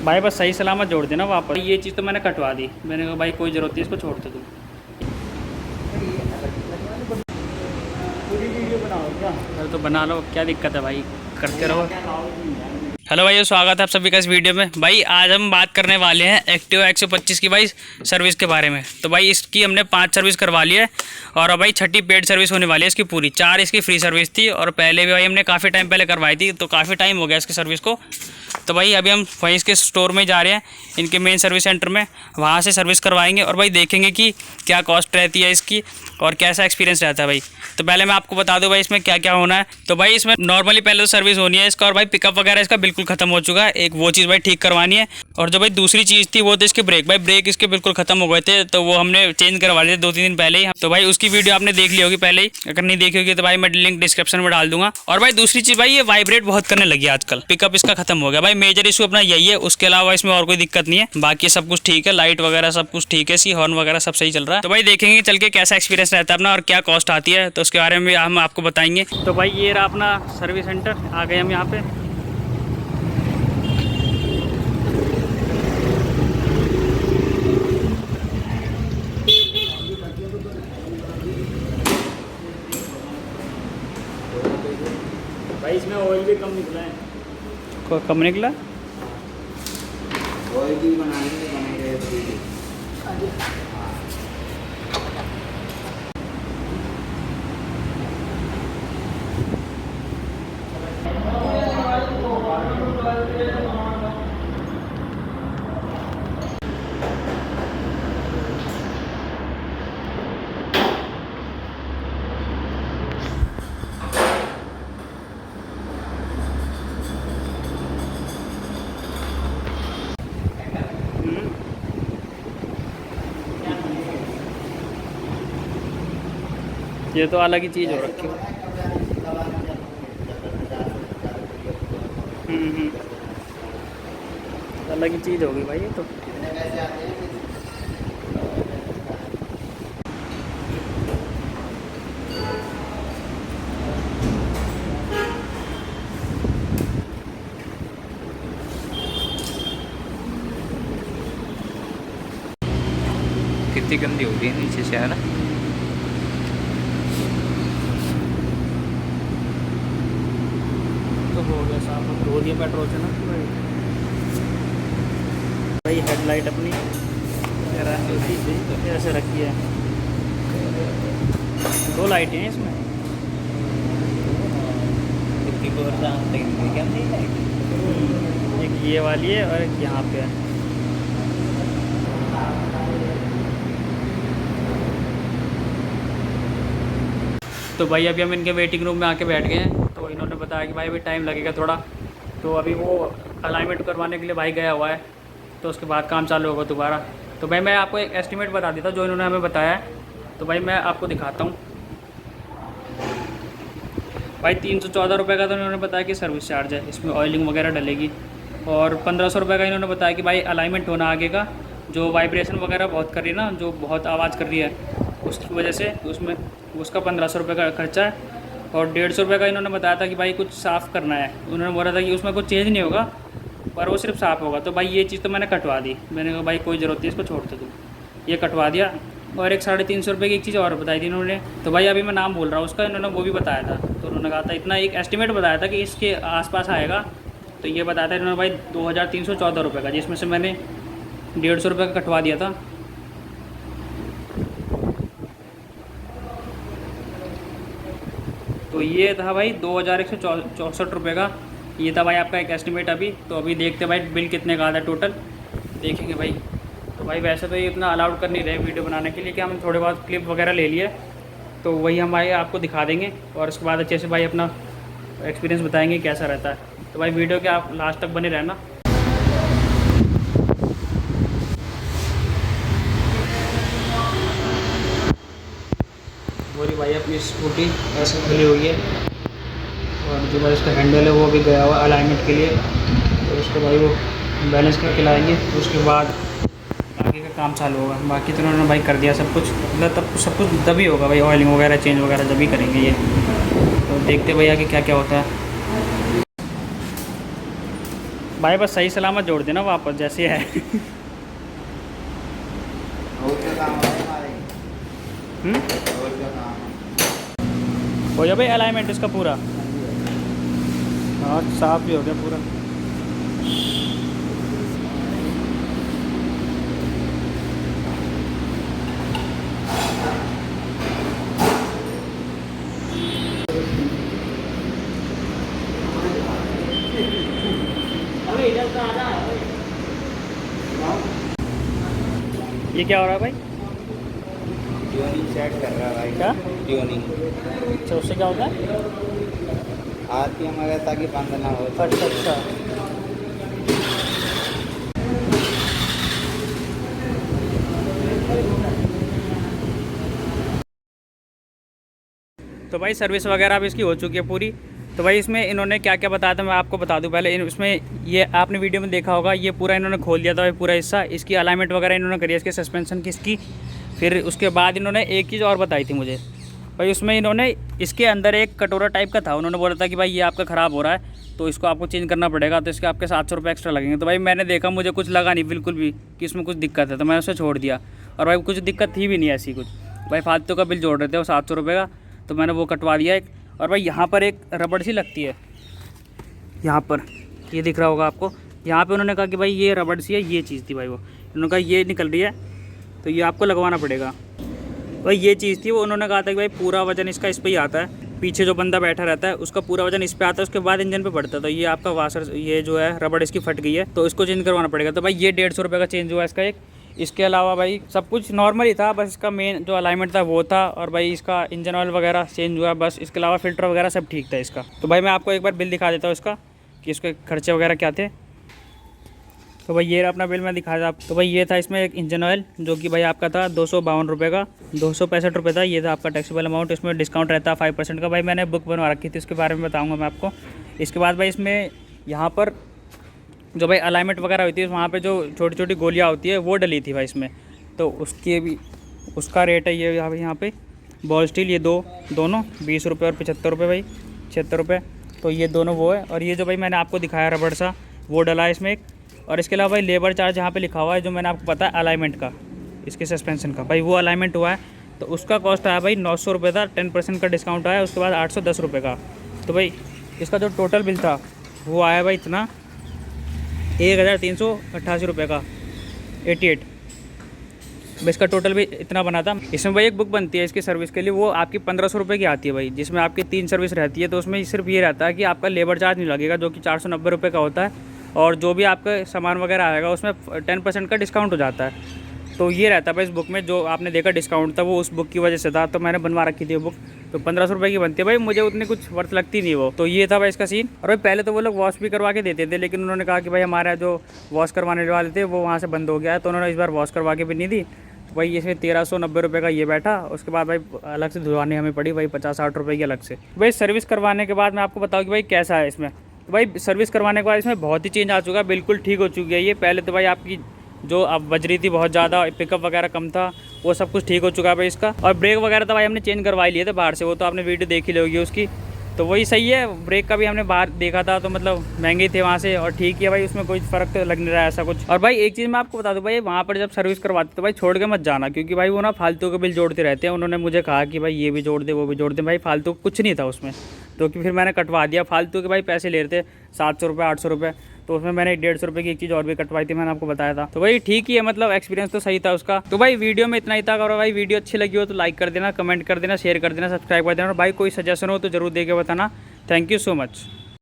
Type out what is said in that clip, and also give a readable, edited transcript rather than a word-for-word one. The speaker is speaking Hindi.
भाई बस सही सलामत जोड़ देना वापस। ये चीज़ तो मैंने कटवा दी, मैंने कहा भाई कोई ज़रूरत नहीं इसको छोड़ दे तू। पूरी वीडियो बनाओ क्या? अरे तो बना लो, क्या दिक्कत है भाई, करते रहो। हेलो भाई, स्वागत है आप सभी का इस वीडियो में। भाई आज हम बात करने वाले हैं एक्टिवा 125 की भाई सर्विस के बारे में। तो भाई इसकी हमने 5 सर्विस करवा ली है और अब भाई 6ठी पेड सर्विस होने वाली है इसकी पूरी। 4 इसकी फ्री सर्विस थी और पहले भी भाई हमने काफ़ी टाइम पहले करवाई थी, तो काफ़ी टाइम हो गया इसकी सर्विस को। तो भाई अभी हम वहीं इसके स्टोर में जा रहे हैं, इनके मेन सर्विस सेंटर में, वहाँ से सर्विस करवाएंगे और भाई देखेंगे कि क्या कॉस्ट रहती है इसकी और कैसा एक्सपीरियंस रहता है भाई। तो पहले मैं आपको बता दूं भाई इसमें क्या क्या होना है। तो भाई इसमें नॉर्मली पहले तो सर्विस होनी है इसका, और भाई पिकअप वगैरह इसका बिल्कुल ख़त्म हो चुका है, एक वो चीज़ भाई ठीक करवानी है। और जो भाई दूसरी चीज़ थी वो थी इसके ब्रेक। भाई ब्रेक इसके बिल्कुल ख़त्म हो गए थे, तो वो हमने चेंज करवा लिए थे 2-3 दिन पहले ही। तो भाई उसकी वीडियो आपने देख ली होगी पहले ही, अगर नहीं देखी होगी तो भाई मैं लिंक डिस्क्रिप्शन में डाल दूंगा। और भाई दूसरी चीज़ भाई ये वाइब्रेट बहुत करने लगी आजकल, पिकअप इसका खत्म हो गया भाई। मेजर इशू अपना यही है, उसके अलावा इसमें और कोई दिक्कत नहीं है, बाकी सब कुछ ठीक है, लाइट वगैरह सब कुछ ठीक है, इसकी हॉर्न वगैरह सब सही चल रहा है। तो भाई देखेंगे चल के कैसा एक्सपीरियंस रहता है अपना और क्या कॉस्ट आती है, तो उसके बारे में भी हम आपको बताएंगे। तो भाई ये रहा अपना सर्विस सेंटर, आ गए हम यहाँ पे। भाई इसमें ऑयल भी कम निकला है। कम निकला? ऑयल भी बनाएंगे ये तो अलग ही चीज़ हो रखी है। अलग ही चीज़ होगी भाई ये तो। कितनी गंदी हो गई है नीचे से, है ना? तो हो गया साफ, धो दिया पेट्रोल से ना भाई। हेडलाइट अपनी ऐसे रखी है, 2 लाइटें हैं इसमें। एक ये वाली है और एक यहाँ पे है। तो भाई अभी हम इनके वेटिंग रूम में आके बैठ गए हैं, तो इन्होंने बताया कि भाई अभी टाइम लगेगा थोड़ा, तो अभी वो अलाइनमेंट करवाने के लिए भाई गया हुआ है, तो उसके बाद काम चालू होगा दोबारा। तो भाई मैं आपको एक एस्टीमेट बता देता जो इन्होंने हमें बताया है। तो भाई मैं आपको दिखाता हूँ। भाई 314 रुपये का तो इन्होंने बताया कि सर्विस चार्ज है, इसमें ऑयलिंग वगैरह डलेगी। और 1500 रुपये का इन्होंने बताया कि भाई अलाइनमेंट होना आगे का, जो वाइब्रेशन वगैरह बहुत कर रही है ना, जो बहुत आवाज़ कर रही है उसकी वजह से, उसमें उसका 1500 रुपये का खर्चा है। और 150 रुपये का इन्होंने बताया था कि भाई कुछ साफ़ करना है, उन्होंने बोला था कि उसमें कुछ चेंज नहीं होगा पर वो सिर्फ साफ़ होगा। तो भाई ये चीज़ तो मैंने कटवा दी, मैंने कहा भाई कोई ज़रूरत नहीं इसको छोड़ दे तू, ये कटवा दिया। और एक 350 रुपये की एक चीज़ और बताई थी इन्होंने, तो भाई अभी मैं नाम बोल रहा हूँ उसका, इन्होंने वो भी बताया था। तो उन्होंने कहा था इतना, एक एस्टीमेट बताया था कि इसके आसपास आएगा। तो ये बताया था इन्होंने भाई 2314 रुपये का, जिसमें से मैंने 150 रुपये का कटवा दिया था। तो ये था भाई 2164 रुपये का, ये था भाई आपका एक एस्टीमेट अभी। तो अभी देखते भाई बिल कितने का आता है टोटल, देखेंगे भाई। तो भाई वैसे तो ये इतना अलाउड कर नहीं रहे वीडियो बनाने के लिए, कि हम थोड़े बहुत क्लिप वगैरह ले लिए, तो वही हम भाई आपको दिखा देंगे और उसके बाद अच्छे से भाई अपना एक्सपीरियंस बताएंगे कैसा रहता है। तो भाई वीडियो के आप लास्ट तक बने रहना। वही भाई अपनी स्कूटी ऐसे खुली हुई है, और जो भाई उसका हैंडल है वो भी गया हुआ अलाइनमेंट के लिए, तो उसको भाई वो बैलेंस करके लाएंगे, तो उसके बाद आगे का काम चालू होगा। बाकी तो उन्होंने भाई कर दिया सब कुछ, मतलब तब सब कुछ तभी होगा भाई, ऑयलिंग वगैरह चेंज वगैरह जब भी करेंगे ये। तो देखते भाई आगे क्या क्या होता है। भाई बस सही सलामत जोड़ देना वापस जैसे है। और क्या काम है हमारे? और क्या काम है? हो गया भाई अलाइनमेंट इसका पूरा। हाँ साफ भी हो गया पूरा। ये क्या हो रहा है भाई? ट्यूनिंग सेट कर रहा है भाई। क्या? ट्यूनिंग। अच्छा उससे क्या होता है? आरपीएम वगैरह ताकि बंद ना हो। अच्छा अच्छा। तो भाई सर्विस वगैरह भी इसकी हो चुकी है पूरी। तो भाई इसमें इन्होंने क्या क्या बताया था मैं आपको बता दूं पहले। इसमें ये आपने वीडियो में देखा होगा, ये पूरा इन्होंने खोल दिया था भाई पूरा हिस्सा। इसकी अलाइनमेंट वगैरह इन्होंने करी है, इसके सस्पेंशन की इसकी। फिर उसके बाद इन्होंने एक चीज़ और बताई थी मुझे भाई, उसमें इन्होंने इसके अंदर एक कटोरा टाइप का था। उन्होंने बोला था कि भाई ये आपका ख़राब हो रहा है तो इसको आपको चेंज करना पड़ेगा, तो इसके आपके 700 रुपये एक्स्ट्रा लगेंगे। तो भाई मैंने देखा, मुझे कुछ लगा नहीं बिल्कुल भी कि इसमें कुछ दिक्कत है, तो मैंने उसे छोड़ दिया। और भाई कुछ दिक्कत थी भी नहीं ऐसी कुछ। भाई फालतू का बिल जोड़ रहे थे वो 700 रुपये का, तो मैंने वो कटवा दिया एक। और भाई यहाँ पर एक रबड़ सी लगती है, यहाँ पर ये दिख रहा होगा आपको। यहाँ पे उन्होंने कहा कि भाई ये रबड़ सी है, ये चीज़ थी भाई। वो उन्होंने कहा ये निकल रही है तो ये आपको लगवाना पड़ेगा। भाई ये चीज़ थी, वो उन्होंने कहा था कि भाई पूरा वजन इसका इस पर ही आता है। पीछे जो बंदा बैठा रहता है उसका पूरा वजन इस पे आता है, उसके बाद इंजन पे पड़ता है। तो ये आपका वाशर, ये जो है रबड़ इसकी फट गई है तो इसको चेंज करवाना पड़ेगा। तो भाई ये 150 रुपये का चेंज हुआ इसका एक। इसके अलावा भाई सब कुछ नॉर्मल ही था, बस इसका मेन जो अलाइनमेंट था वो था। और भाई इसका इंजन ऑयल वगैरह चेंज हुआ बस। इसके अलावा फिल्टर वगैरह सब ठीक था इसका। तो भाई मैं आपको एक बार बिल दिखा देता हूँ इसका कि इसके खर्चे वगैरह क्या थे। तो भाई ये अपना बिल मैं दिखा था आप। तो भाई ये था इसमें एक इंजन ऑयल जो कि भाई आपका था 252 रुपये का, 265 रुपये था। ये था आपका टैक्सेबल अमाउंट। इसमें डिस्काउंट रहता है 5% का। भाई मैंने बुक बनवा रखी थी, उसके बारे में बताऊंगा मैं आपको। इसके बाद भाई इसमें यहाँ पर जो भाई अलाइनमेंट वगैरह होती है वहाँ पे जो छोटी छोटी गोलियाँ होती है वो डली थी भाई इसमें। तो उसकी भी उसका रेट है ये यहाँ पे बॉल स्टील, ये दोनों 20 रुपये और 75 रुपये भाई, 76 रुपये। तो ये दोनों वो है। और ये जो भाई मैंने आपको दिखाया रबड़ सा वो डला है इसमें एक। और इसके अलावा भाई लेबर चार्ज यहाँ पे लिखा हुआ है जो मैंने आपको पता है अलाइनमेंट का, इसके सस्पेंशन का। भाई वो अलाइनमेंट हुआ है तो उसका कॉस्ट आया भाई 900 रुपये था, 10% का डिस्काउंट आया। उसके बाद 810 रुपये का। तो भाई इसका जो टोटल बिल था वो आया भाई इतना 1388 रुपये का, 88। भाई इसका टोटल भी इतना बना था। इसमें भाई एक बुक बनती है इसकी सर्विस के लिए, वो आपकी 1500 रुपये की आती है भाई, जिसमें आपकी 3 सर्विस रहती है। तो उसमें सिर्फ ये रहता है कि आपका लेबर चार्ज नहीं लगेगा जो कि 490 रुपये का होता है। और जो भी आपका सामान वगैरह आएगा उसमें 10% का डिस्काउंट हो जाता है। तो ये रहता है भाई इस बुक में, जो आपने देखा डिस्काउंट था वो उस बुक की वजह से था। तो मैंने बनवा रखी थी वो बुक। तो 1500 रुपये की बनती है भाई, मुझे उतनी कुछ वर्थ लगती नहीं वो। तो ये था भाई इसका सीन। और भाई पहले तो वो लोग वॉश भी करवा के देते थे, लेकिन उन्होंने कहा कि भाई हमारा जो वॉश करवाने वाले थे वो वहाँ से बंद हो गया है, तो उन्होंने इस बार वॉश करवा के भी नहीं दी। तो भाई इसमें 1390 रुपये का ये बैठा। उसके बाद भाई अलग से धुलवानी हमें पड़ी भाई 50-60 रुपये की अलग से। भाई सर्विस करवाने के बाद मैं आपको बताऊँ कि भाई कैसा है इसमें। तो भाई सर्विस करवाने के बाद इसमें बहुत ही चेंज आ चुका है, बिल्कुल ठीक हो चुकी है ये। पहले तो भाई आपकी जो अब बज रही थी बहुत ज़्यादा, पिकअप वगैरह कम था, वो सब कुछ ठीक हो चुका है भाई इसका। और ब्रेक वगैरह तो भाई हमने चेंज करवाई लिए थे बाहर से, वो तो आपने वीडियो देख ही लोगी उसकी। तो वही सही है। ब्रेक का भी हमने बाहर देखा था तो मतलब महंगे थे वहाँ से, और ठीक है भाई उसमें कोई फ़र्क तो लग नहीं रहा है ऐसा कुछ। और भाई एक चीज़ मैं आपको बता दूँ भाई, वहाँ पर जब सर्विस करवाते तो भाई छोड़ के मत जाना, क्योंकि भाई वो ना फालतू के बिल जोड़ते रहते हैं। उन्होंने मुझे कहा कि भाई ये भी जोड़ दे वो भी जोड़ दे, भाई फालतू कुछ नहीं था उसमें। तो कि फिर मैंने कटवा दिया। फालतू के भाई पैसे ले रहे थे 700 रुपये 800 रुपये, तो उसमें मैंने 150 रुपये की एक चीज़ और भी कटवाई थी, मैंने आपको बताया था। तो भाई ठीक ही है, मतलब एक्सपीरियंस तो सही था उसका। तो भाई वीडियो में इतना ही था। अगर भाई वीडियो अच्छी लगी हो तो लाइक कर देना, कमेंट कर देना, शेयर कर देना, सब्सक्राइब कर देना। और भाई कोई सजेशन हो तो जरूर दे के बताना। Thank you so much.